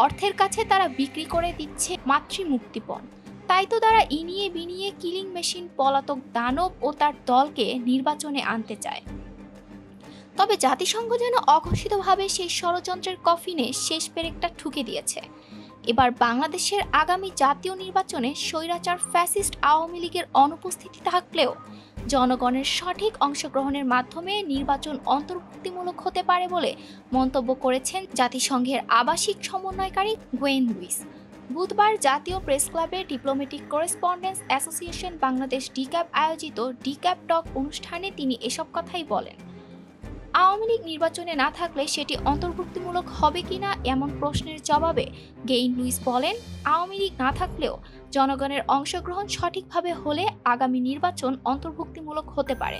অর্থের কাছে তারা বিক্রি করে দিচ্ছে মাতৃমুক্তিপণ। তাই তো তারা ইনিয়ে বিনিয়ে কিলিং মেশিন পলাতক দানব ও তার দলকে নির্বাচনে আনতে চায়। তবে জাতিসংঘ যেন অঘোষিতভাবে সেই ষড়যন্ত্রের কফিনে শেষ পেরেকটা ঠুকে দিয়েছে। এবার বাংলাদেশের আগামী জাতীয় নির্বাচনে স্বৈরাচার ফ্যাসিস্ট আওয়ামী লীগের অনুপস্থিতি থাকলেও জনগণের সঠিক অংশগ্রহণের মাধ্যমে নির্বাচন অন্তর্ভুক্তিমূলক হতে পারে বলে মন্তব্য করেছেন জাতিসংঘের আবাসিক সমন্বয়কারী গোয়েন লুইস। বুধবার জাতীয় প্রেস ক্লাবের diplomatic correspondence association Bangladesh DCAB আয়োজিত ডিক্যাব টক অনুষ্ঠানে তিনি এসব কথাই বলেন। আওয়ামী লীগ নির্বাচনে না থাকলে সেটি অন্তর্ভুক্তিমূলক হবে কিনা এমন প্রশ্নের জবাবে গেইন লুইস বলেন, আওয়ামী লীগ না থাকলেও জনগণের অংশগ্রহণ সঠিকভাবে হলে আগামী নির্বাচন অন্তর্ভুক্তিমূলক হতে পারে।